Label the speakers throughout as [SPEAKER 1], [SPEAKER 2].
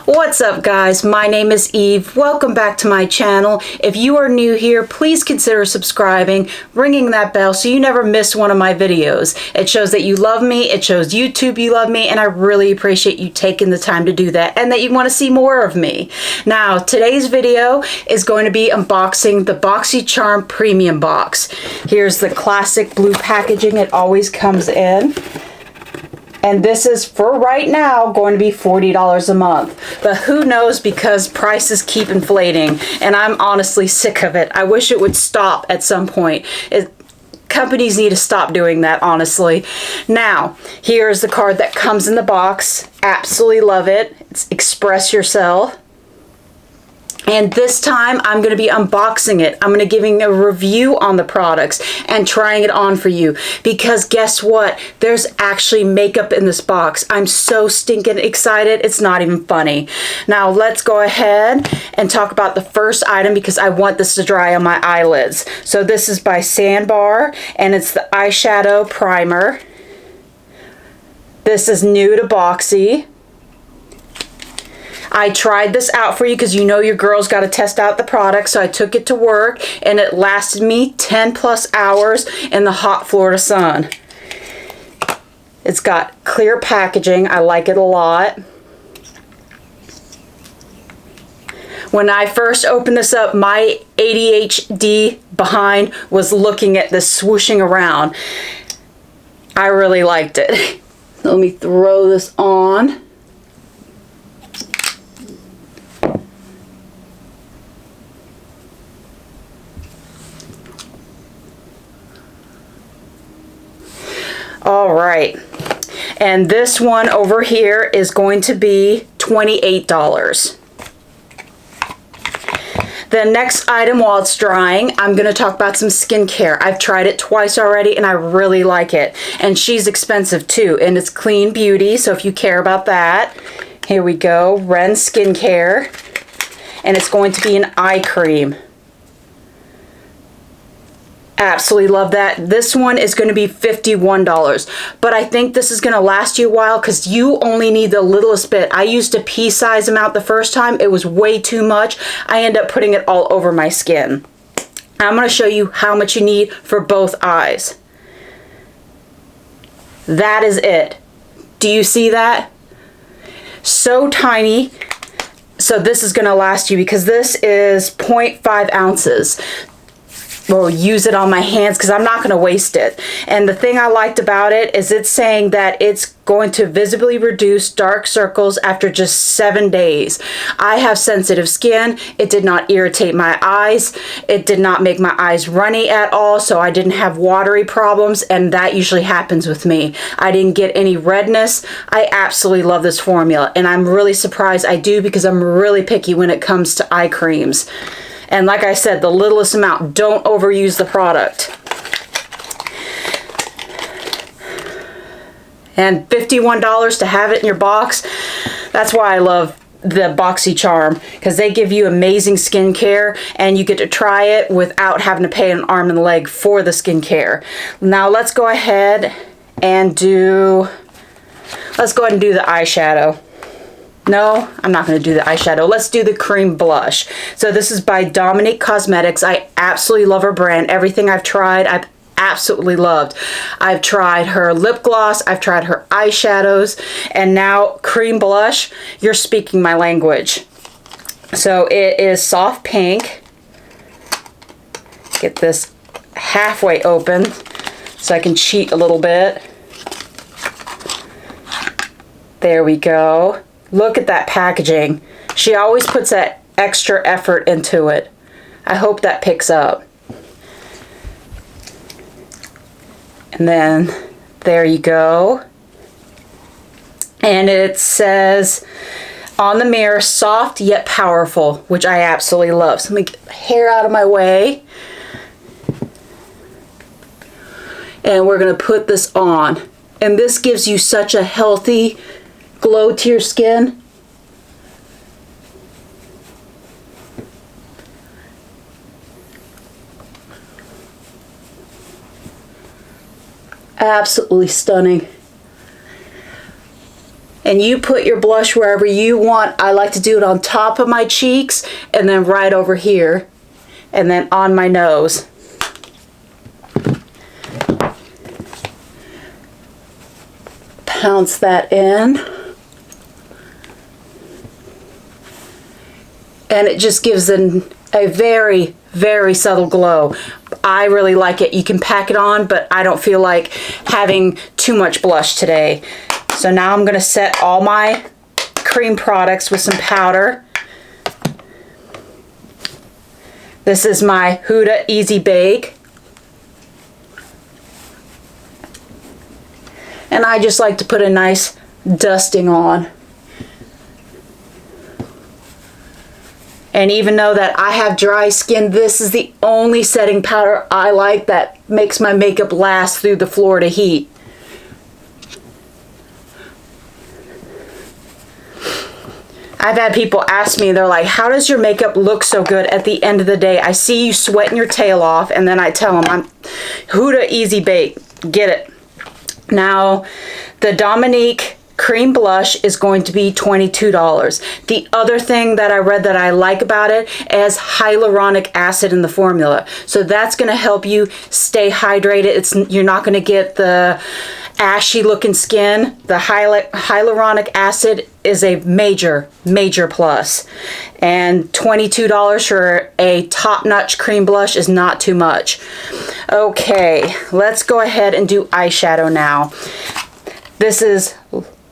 [SPEAKER 1] What's up guys, my name is Eve. Welcome back to my channel. If you are new here, please consider subscribing, ringing that bell so you never miss one of my videos. It shows that you love me, it shows YouTube you love me, and I really appreciate you taking the time to do that and that you want to see more of me. Now, today's video is going to be unboxing the Boxycharm Premium Box. Here's the classic blue packaging it always comes in. And this is, for right now, going to be $40 a month. But who knows, because prices keep inflating. And I'm honestly sick of it. I wish it would stop at some point. Companies need to stop doing that, honestly. Now, here's the card that comes in the box. Absolutely love it. It's Express Yourself. And this time I'm going to be unboxing it. I'm going to be giving a review on the products and trying it on for you. Because guess what? There's actually makeup in this box. I'm so stinking excited. It's not even funny. Now let's go ahead and talk about the first item because I want this to dry on my eyelids. So this is by Sandbar and it's the eyeshadow primer. This is new to Boxy. I tried this out for you because you know your girl's got to test out the product, so I took it to work and it lasted me 10 plus hours in the hot Florida sun. It's got clear packaging. I like it a lot. When I first opened this up, my ADHD behind was looking at this swooshing around. I really liked it. Let me throw this on. All right, and this one over here is going to be $28. The next item, while it's drying, I'm going to talk about some skincare. I've tried it twice already and I really like it. And she's expensive too, and it's clean beauty, so if you care about that, here we go, Ren Skincare, and it's going to be an eye cream. Absolutely love that. This one is going to be $51, but I think this is going to last you a while because you only need the littlest bit. I used a pea size amount the first time. It was way too much. I end up putting it all over my skin. I'm going to show you how much you need for both eyes. That is it. Do you see that? So tiny. So this is going to last you because this is 0.5 ounces. Well, use it on my hands because I'm not going to waste it. And the thing I liked about it is it's saying that it's going to visibly reduce dark circles after just 7 days. I have sensitive skin. It did not irritate my eyes. It did not make my eyes runny at all, so I didn't have watery problems, and that usually happens with me. I didn't get any redness. I absolutely love this formula, and I'm really surprised I do because I'm really picky when it comes to eye creams. And like I said, the littlest amount. Don't overuse the product. And $51 to have it in your box. That's why I love the Boxycharm, because they give you amazing skincare and you get to try it without having to pay an arm and a leg for the skincare. Now let's go ahead and do the eyeshadow. No, I'm not going to do the eyeshadow. Let's do the cream blush. So this is by Dominique Cosmetics. I absolutely love her brand. Everything I've tried, I've absolutely loved. I've tried her lip gloss, I've tried her eyeshadows, and now cream blush. You're speaking my language. So it is soft pink. Get this halfway open so I can cheat a little bit. There we go. Look at that packaging. She always puts that extra effort into it. I hope that picks up. And then there you go. And it says on the mirror, soft yet powerful, which I absolutely love. So let me get the hair out of my way. And we're going to put this on. And this gives you such a healthy glow to your skin. Absolutely stunning. And you put your blush wherever you want. I like to do it on top of my cheeks and then right over here and then on my nose. Pounce that in. And it just gives a very, very subtle glow. I really like it. You can pack it on, but I don't feel like having too much blush today. So now I'm going to set all my cream products with some powder. This is my Huda Easy Bake. And I just like to put a nice dusting on. And even though that I have dry skin, this is the only setting powder I like that makes my makeup last through the Florida heat. I've had people ask me, they're like, how does your makeup look so good at the end of the day? I see you sweating your tail off, and then I tell them, I'm Huda Easy Bake, get it. Now, the Dominique cream blush is going to be $22. The other thing that I read that I like about it is hyaluronic acid in the formula. So that's going to help you stay hydrated. You're not going to get the ashy looking skin. The hyaluronic acid is a major, major plus. And $22 for a top-notch cream blush is not too much. Okay, let's go ahead and do eyeshadow now. This is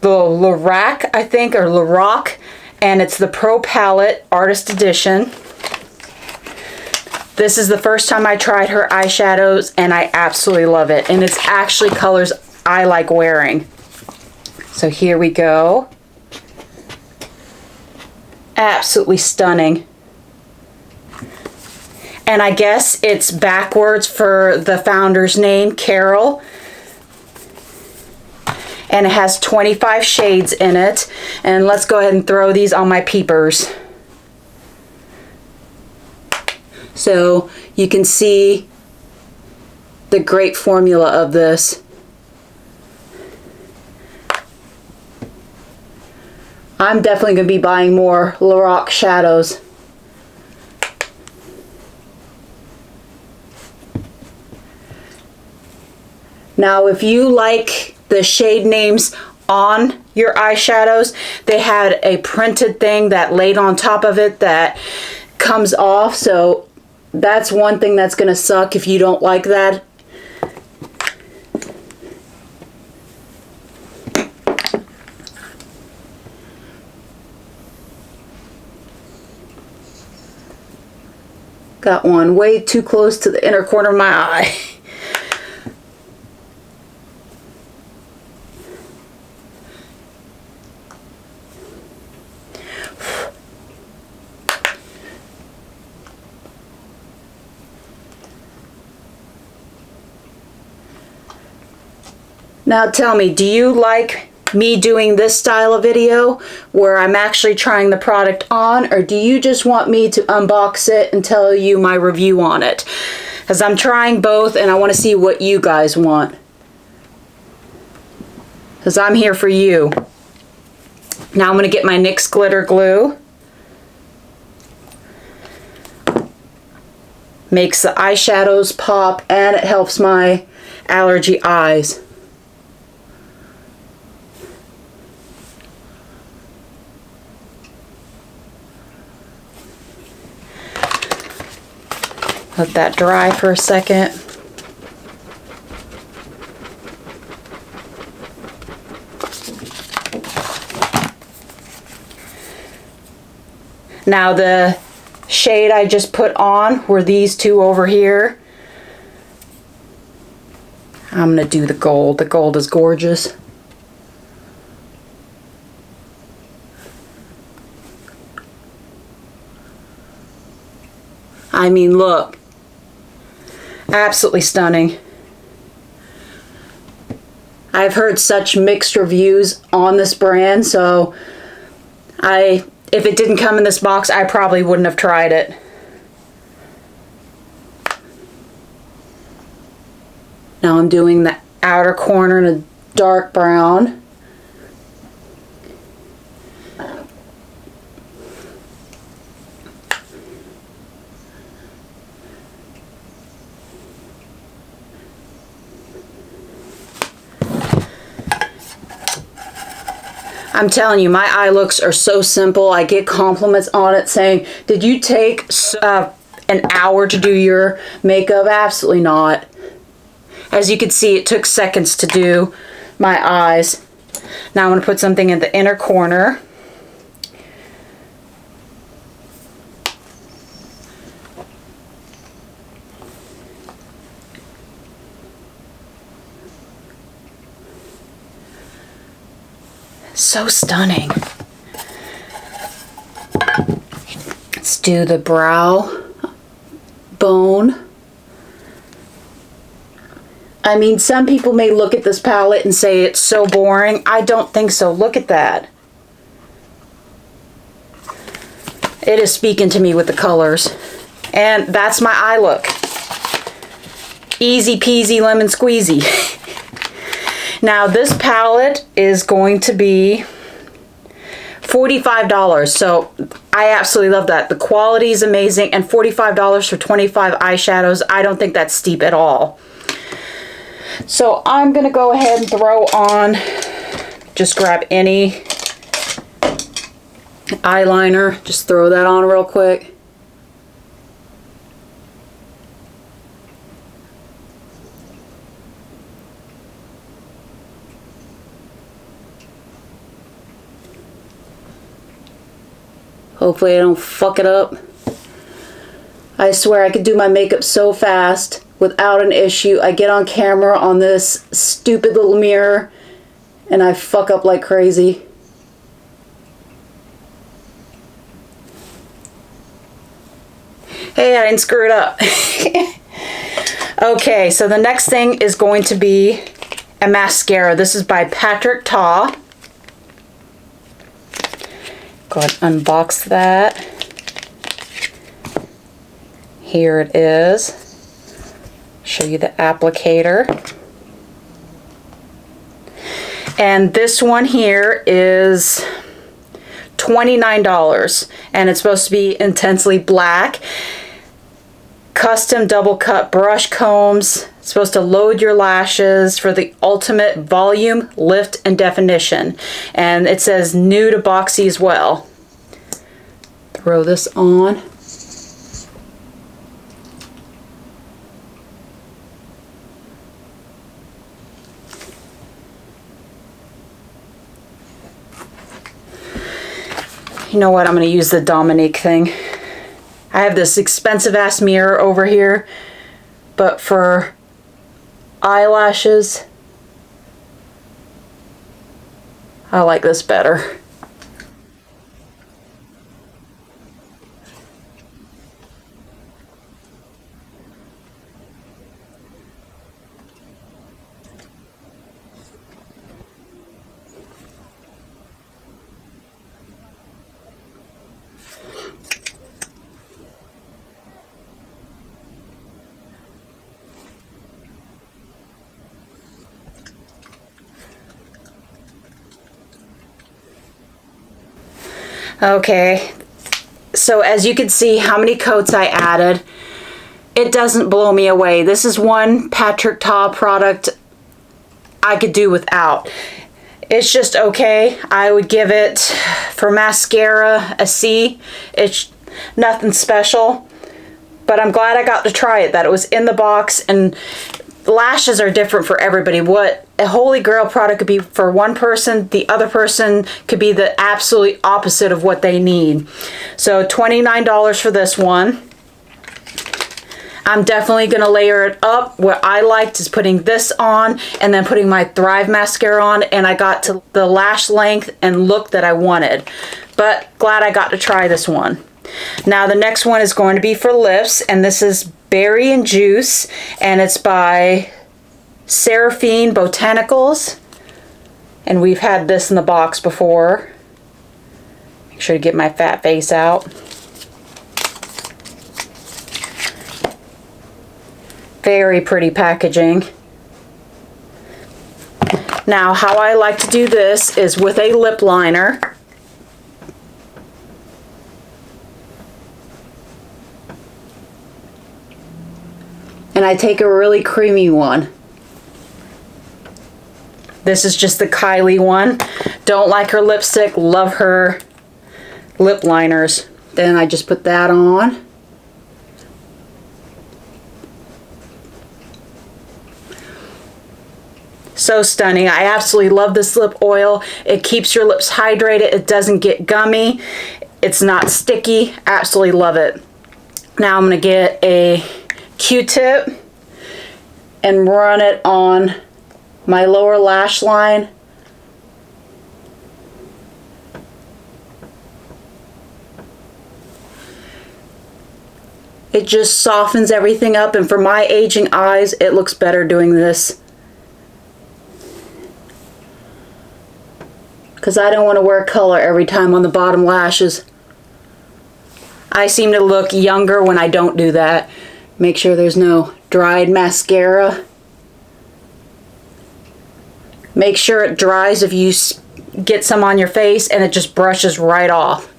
[SPEAKER 1] the Lorac, I think, or Lorac, and it's the Pro Palette Artist Edition. This is the first time I tried her eyeshadows, and I absolutely love it. And it's actually colors I like wearing. So here we go. Absolutely stunning. And I guess it's backwards for the founder's name, Carol. And it has 25 shades in it. And let's go ahead and throw these on my peepers. So you can see the great formula of this. I'm definitely going to be buying more Lorac shadows. Now, if you like the shade names on your eyeshadows, they had a printed thing that laid on top of it that comes off, so that's one thing that's going to suck if you don't like that. Got one way too close to the inner corner of my eye. Now tell me, do you like me doing this style of video where I'm actually trying the product on, or do you just want me to unbox it and tell you my review on it? Because I'm trying both and I want to see what you guys want. Because I'm here for you. Now I'm going to get my NYX glitter glue. Makes the eyeshadows pop and it helps my allergy eyes. Let that dry for a second. Now the shade I just put on were these two over here. I'm going to do the gold. The gold is gorgeous. I mean, look. Absolutely stunning. I've heard such mixed reviews on this brand, so if it didn't come in this box, I probably wouldn't have tried it. Now I'm doing the outer corner in a dark brown. I'm telling you, my eye looks are so simple. I get compliments on it saying, did you take an hour to do your makeup? Absolutely not. As you can see, it took seconds to do my eyes. Now I'm going to put something in the inner corner. So stunning. Let's do the brow bone. I mean, some people may look at this palette and say it's so boring. I don't think so. Look at that. It is speaking to me with the colors. And that's my eye look. Easy peasy lemon squeezy. Now this palette is going to be $45. So I absolutely love that. The quality is amazing, and $45 for 25 eyeshadows, I don't think that's steep at all. So I'm going to go ahead and throw on, just grab any eyeliner, just throw that on real quick. Hopefully I don't fuck it up. I swear I could do my makeup so fast without an issue. I get on camera on this stupid little mirror and I fuck up like crazy. Hey, I didn't screw it up. Okay, so the next thing is going to be a mascara. This is by Patrick Ta. Go ahead and unbox that. Here it is. Show you the applicator. And this one here is $29, and it's supposed to be intensely black. Custom double cut brush combs. It's supposed to load your lashes for the ultimate volume, lift, and definition. And it says new to Boxy as well. Throw this on. You know what? I'm going to use the Dominique thing. I have this expensive ass mirror over here, but for eyelashes, I like this better. Okay, so as you can see how many coats I added, it doesn't blow me away. This is one Patrick Ta product I could do without. It's just okay. I would give it, for mascara, a C. It's nothing special, but I'm glad I got to try it, that it was in the box. And lashes are different for everybody. What a Holy Grail product could be for one person, the other person could be the absolute opposite of what they need. So $29 for this one. I'm definitely going to layer it up. What I liked is putting this on and then putting my Thrive mascara on, and I got to the lash length and look that I wanted. But glad I got to try this one. Now the next one is going to be for lips, and this is Berry and Juice, and it's by Seraphine Botanicals, and we've had this in the box before. Make sure to get my fat face out. Very pretty packaging. Now how I like to do this is with a lip liner. And I take a really creamy one. This is just the Kylie one. Don't like her lipstick, love her lip liners. Then I just put that on. So stunning. I absolutely love this lip oil. It keeps your lips hydrated. It doesn't get gummy. It's not sticky. Absolutely love it. Now I'm going to get a Q-tip and run it on my lower lash line. It just softens everything up, and for my aging eyes, it looks better doing this. Because I don't want to wear color every time on the bottom lashes. I seem to look younger when I don't do that. Make sure there's no dried mascara. Make sure it dries if you get some on your face, and it just brushes right off.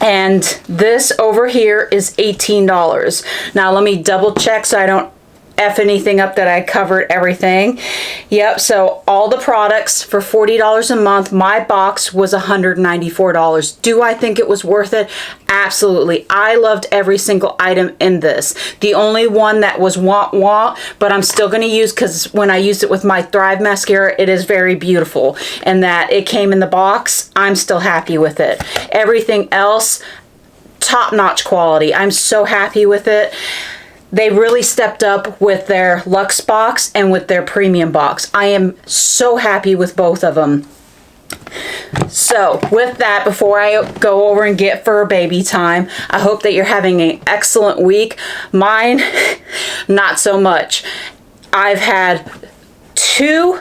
[SPEAKER 1] And this over here is $18. Now let me double check so I don't F anything up that I covered everything. Yep, so all the products for $40 a month. My box was $194. Do I think it was worth it? Absolutely. I loved every single item in this. The only one that was want, but I'm still going to use, because when I used it with my Thrive mascara, it is very beautiful. And that it came in the box, I'm still happy with it. Everything else, top-notch quality. I'm so happy with it. They really stepped up with their Luxe box and with their premium box. I am so happy with both of them. So with that, before I go over and get fur baby time, I hope that you're having an excellent week. Mine, not so much. I've had 2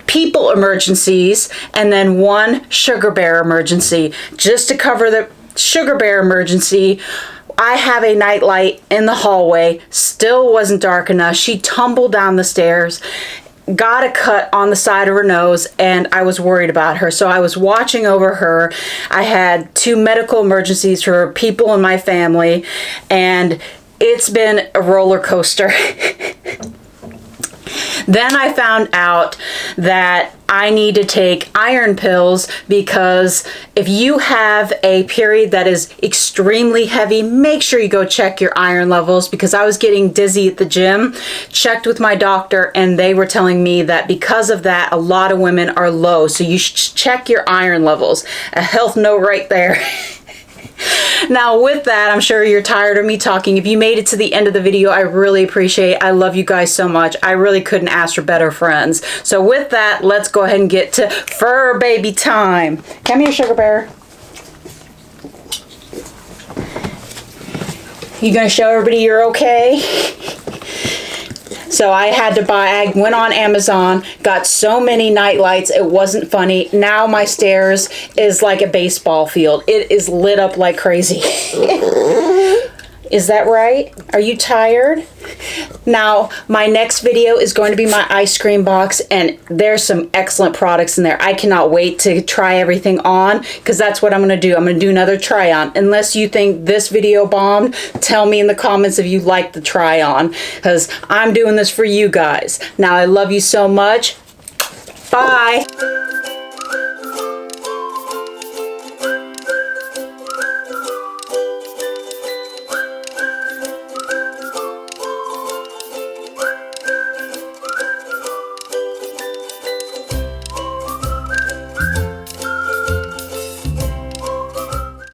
[SPEAKER 1] people emergencies and then 1 sugar bear emergency. Just to cover the sugar bear emergency, I have a nightlight in the hallway, still wasn't dark enough. She tumbled down the stairs, got a cut on the side of her nose, and I was worried about her. So I was watching over her. I had 2 medical emergencies for people in my family, and it's been a roller coaster. Then I found out that I need to take iron pills, because if you have a period that is extremely heavy, make sure you go check your iron levels, because I was getting dizzy at the gym. Checked with my doctor, and they were telling me that because of that, a lot of women are low. So you should check your iron levels. A health note right there. Now with that, I'm sure you're tired of me talking. If you made it to the end of the video, I really appreciate it. I love you guys so much. I really couldn't ask for better friends. So with that, let's go ahead and get to fur baby time. Come here, sugar bear. You gonna show everybody you're okay? So I had to buy, I went on Amazon, got so many night lights, it wasn't funny. Now my stairs is like a baseball field. It is lit up like crazy. Is that right? Are you tired? Now, my next video is going to be my ice cream box, and there's some excellent products in there. I cannot wait to try everything on, because that's what I'm going to do. I'm going to do another try on. Unless you think this video bombed, tell me in the comments if you like the try on, because I'm doing this for you guys. Now, I love you so much. Bye.